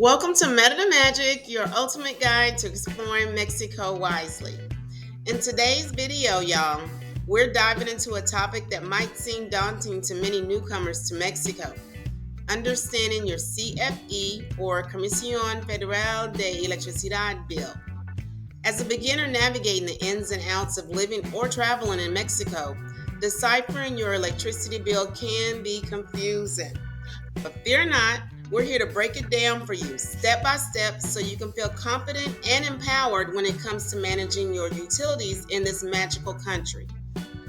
Welcome to Merida Magic, your ultimate guide to exploring Mexico wisely. In today's video, y'all, we're diving into a topic that might seem daunting to many newcomers to Mexico: understanding your CFE, or Comisión Federal de Electricidad bill. As a beginner navigating the ins and outs of living or traveling in Mexico, deciphering your electricity bill can be confusing. But fear not, we're here to break it down for you step by step so you can feel confident and empowered when it comes to managing your utilities in this magical country.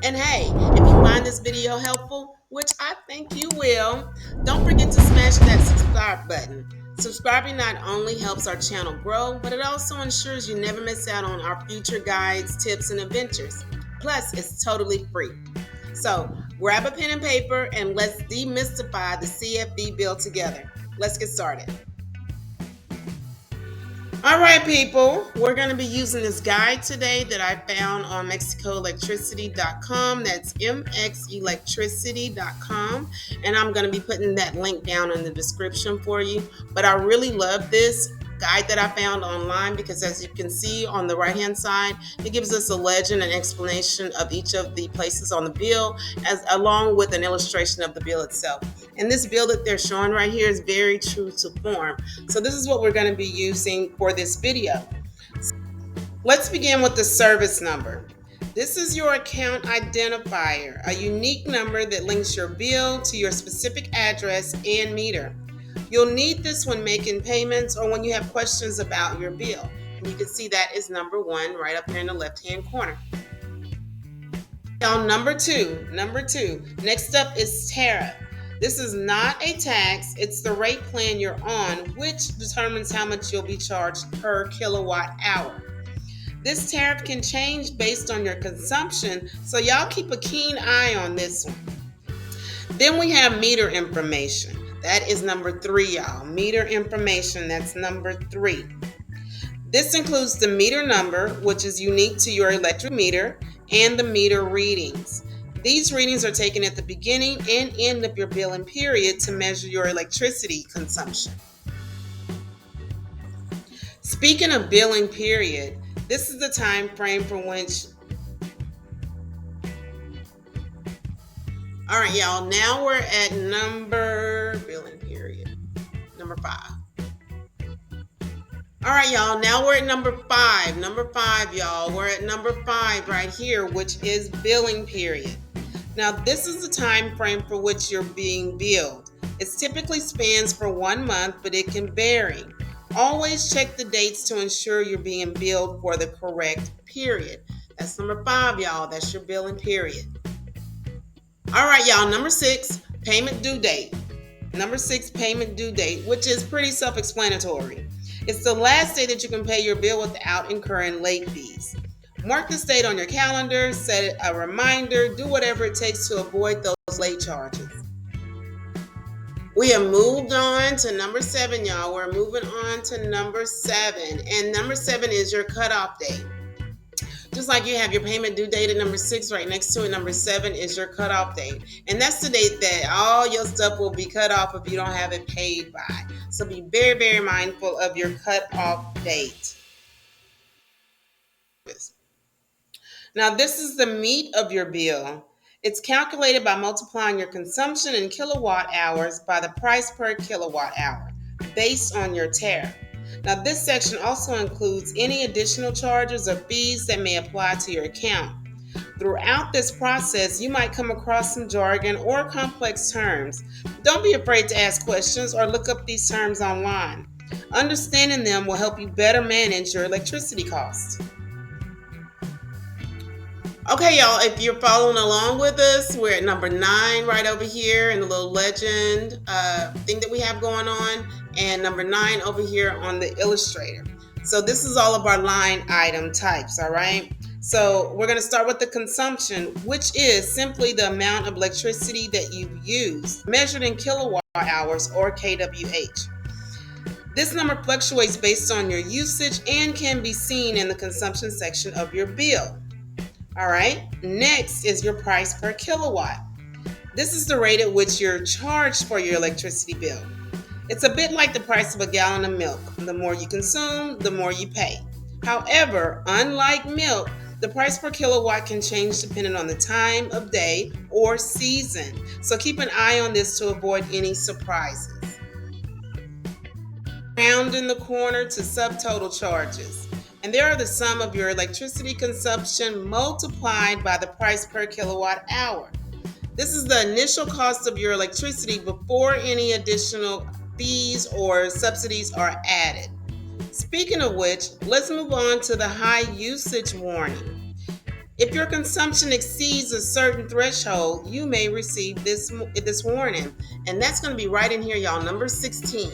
And hey, if you find this video helpful, which I think you will, don't forget to smash that subscribe button. Subscribing not only helps our channel grow, but it also ensures you never miss out on our future guides, tips, and adventures. Plus, it's totally free. So grab a pen and paper and let's demystify the CFE bill together. Let's get started. All right, people, we're going to be using this guide today that I found on mexicoelectricity.com. That's mxelectricity.com. And I'm going to be putting that link down in the description for you. But I really love this guide that I found online because, as you can see on the right hand side, it gives us a legend and explanation of each of the places on the bill, along with an illustration of the bill itself. And this bill that they're showing right here is very true to form. So this is what we're going to be using for this video. Let's begin with the service number. This is your account identifier, a unique number that links your bill to your specific address and meter. You'll need this when making payments or when you have questions about your bill. You can see that is number 1 right up there in the left-hand corner. Now, number two. Next up is tariff. This is not a tax, it's the rate plan you're on, which determines how much you'll be charged per kilowatt hour. This tariff can change based on your consumption, so y'all keep a keen eye on this one. Then we have meter information. That is number 3, y'all. Meter information, that's number 3. This includes the meter number, which is unique to your electric meter, and the meter readings. These readings are taken at the beginning and end of your billing period to measure your electricity consumption. Speaking of billing period, this is the time frame for which... All right, y'all, now we're at billing period, number 5. All right, y'all, now we're at number 5. Number 5, y'all, we're at number 5 right here, which is billing period. Now, this is the time frame for which you're being billed. It typically spans for 1 month, but it can vary. Always check the dates to ensure you're being billed for the correct period. That's number 5, y'all. That's your billing period. All right, y'all, number 6, payment due date. Number 6, payment due date, which is pretty self-explanatory. It's the last day that you can pay your bill without incurring late fees. Mark this date on your calendar, set a reminder, do whatever it takes to avoid those late charges. We have moved on to number 7, y'all. We're moving on to number 7, and number 7 is your cutoff date. Just like you have your payment due date at number 6, right next to it, number 7 is your cutoff date. And that's the date that all your stuff will be cut off if you don't have it paid by. So be very, very mindful of your cutoff date. Now, this is the meat of your bill. It's calculated by multiplying your consumption in kilowatt hours by the price per kilowatt hour, based on your tariff. Now, this section also includes any additional charges or fees that may apply to your account. Throughout this process, you might come across some jargon or complex terms. Don't be afraid to ask questions or look up these terms online. Understanding them will help you better manage your electricity costs. Okay, y'all, if you're following along with us, we're at number 9 right over here in the little legend thing that we have going on, and number 9 over here on the illustrator. So this is all of our line item types, all right? So we're going to start with the consumption, which is simply the amount of electricity that you've used, measured in kilowatt hours or kWh. This number fluctuates based on your usage and can be seen in the consumption section of your bill. All right, next is your price per kilowatt. This is the rate at which you're charged for your electricity bill. It's a bit like the price of a gallon of milk. The more you consume, the more you pay. However, unlike milk, the price per kilowatt can change depending on the time of day or season. So keep an eye on this to avoid any surprises. Round in the corner to subtotal charges. And they are the sum of your electricity consumption multiplied by the price per kilowatt hour. This is the initial cost of your electricity before any additional fees or subsidies are added. Speaking of which, let's move on to the high usage warning. If your consumption exceeds a certain threshold, you may receive this warning. And that's going to be right in here, y'all, number 16.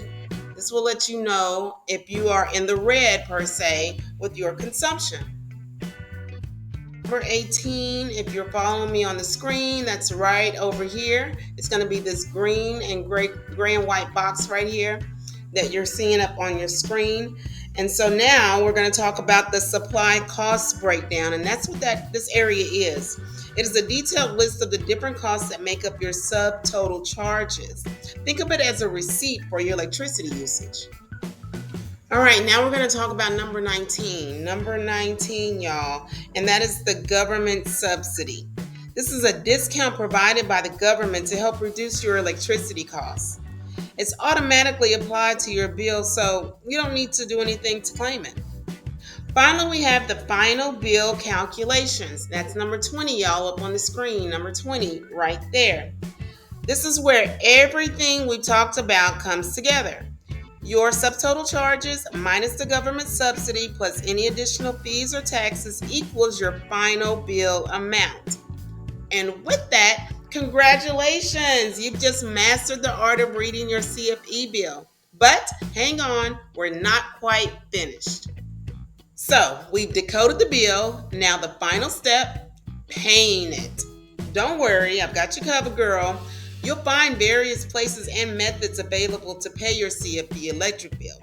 This will let you know if you are in the red, per se, with your consumption. Number 18, if you're following me on the screen, that's right over here. It's going to be this green and gray and white box right here that you're seeing up on your screen. And so now we're going to talk about the supply cost breakdown, and that's what this area is. It is a detailed list of the different costs that make up your subtotal charges. Think of it as a receipt for your electricity usage. All right, now we're going to talk about number 19. Number 19, y'all, and that is the government subsidy. This is a discount provided by the government to help reduce your electricity costs. It's automatically applied to your bill, so you don't need to do anything to claim it. Finally, we have the final bill calculations. That's number 20, y'all, up on the screen. Number 20, right there. This is where everything we talked about comes together. Your subtotal charges minus the government subsidy plus any additional fees or taxes equals your final bill amount. And with that, congratulations! You've just mastered the art of reading your CFE bill. But hang on, we're not quite finished. So we've decoded the bill. Now the final step, paying it. Don't worry, I've got you covered, girl. You'll find various places and methods available to pay your CFE electric bill.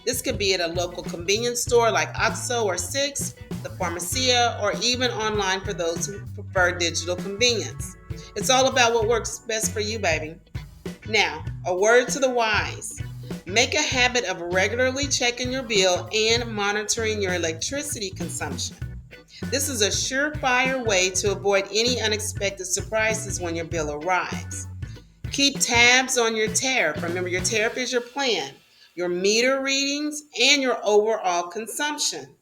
This could be at a local convenience store like OXXO or Six, the Pharmacia, or even online for those who prefer digital convenience. It's all about what works best for you, baby. Now, a word to the wise. Make a habit of regularly checking your bill and monitoring your electricity consumption. This is a surefire way to avoid any unexpected surprises when your bill arrives. Keep tabs on your tariff. Remember, your tariff is your plan, your meter readings, and your overall consumption.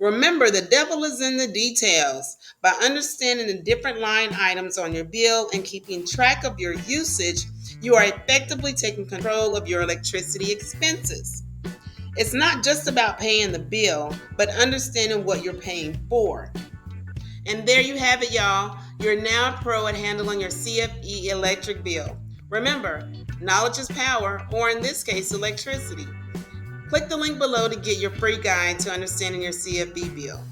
Remember, the devil is in the details. By understanding the different line items on your bill and keeping track of your usage, you are effectively taking control of your electricity expenses. It's not just about paying the bill, but understanding what you're paying for. And there you have it, y'all. You're now a pro at handling your CFE electric bill. Remember, knowledge is power, or in this case, electricity. Click the link below to get your free guide to understanding your CFE bill.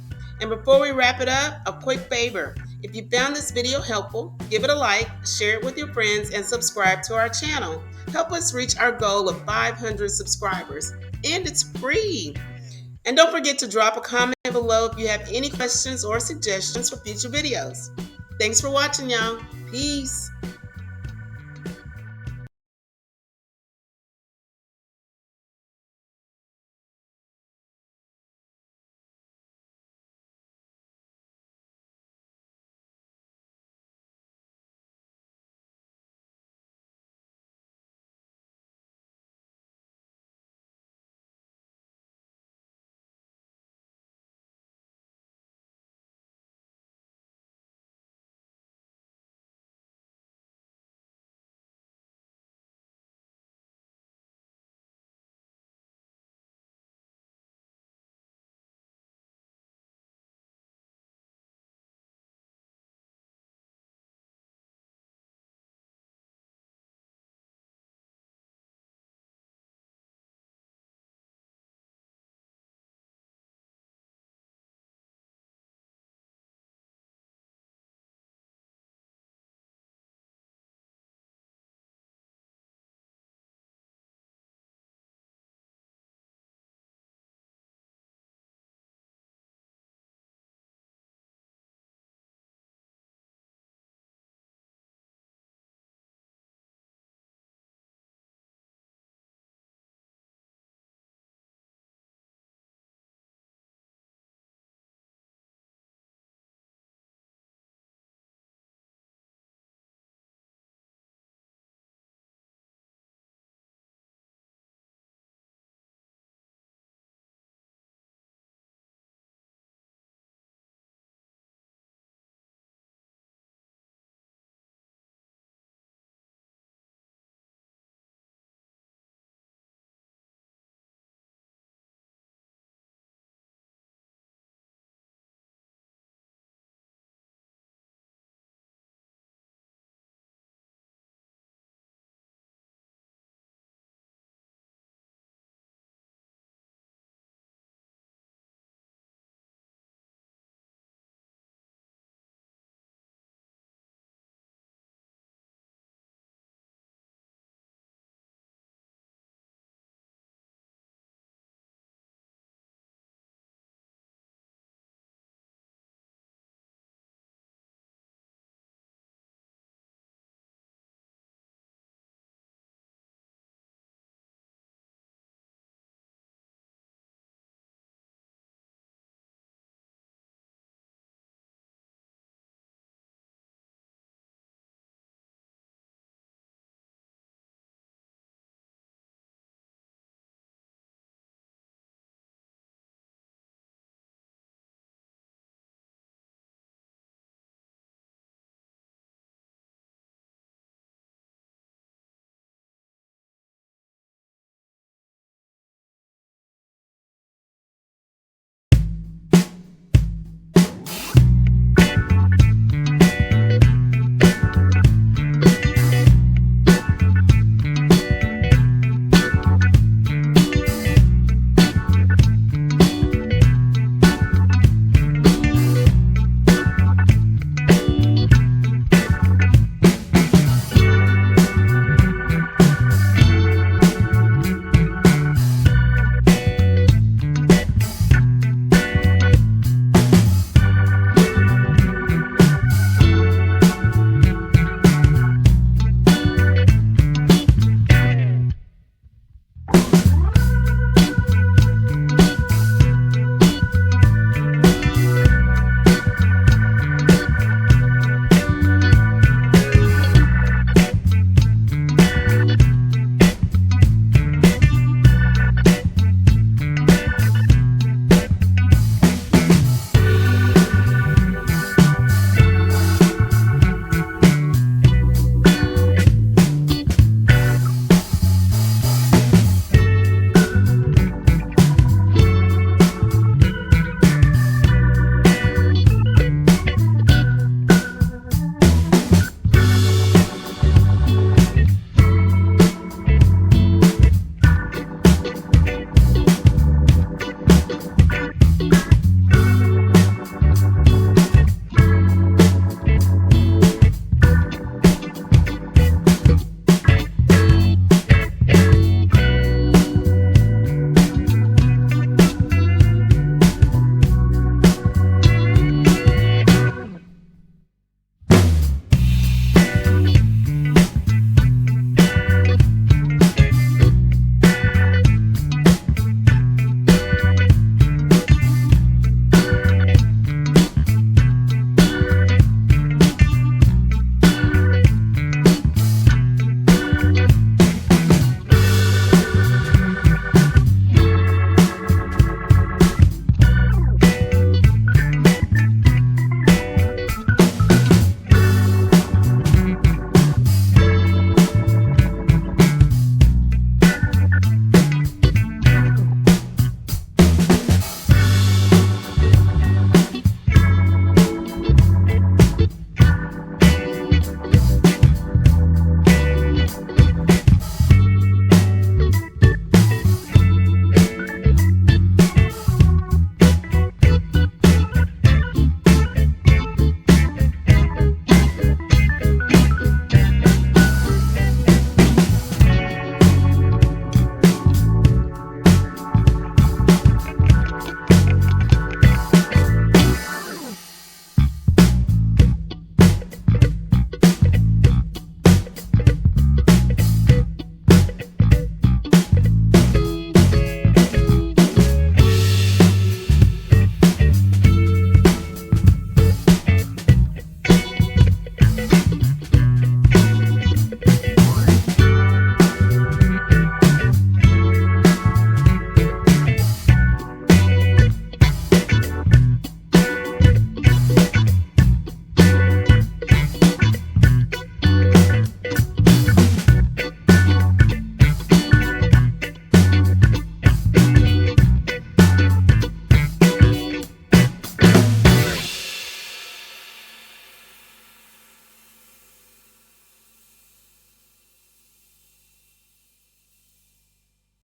And before we wrap it up, a quick favor. If you found this video helpful, give it a like, share it with your friends, and subscribe to our channel. Help us reach our goal of 500 subscribers. And it's free. And don't forget to drop a comment below if you have any questions or suggestions for future videos. Thanks for watching, y'all. Peace.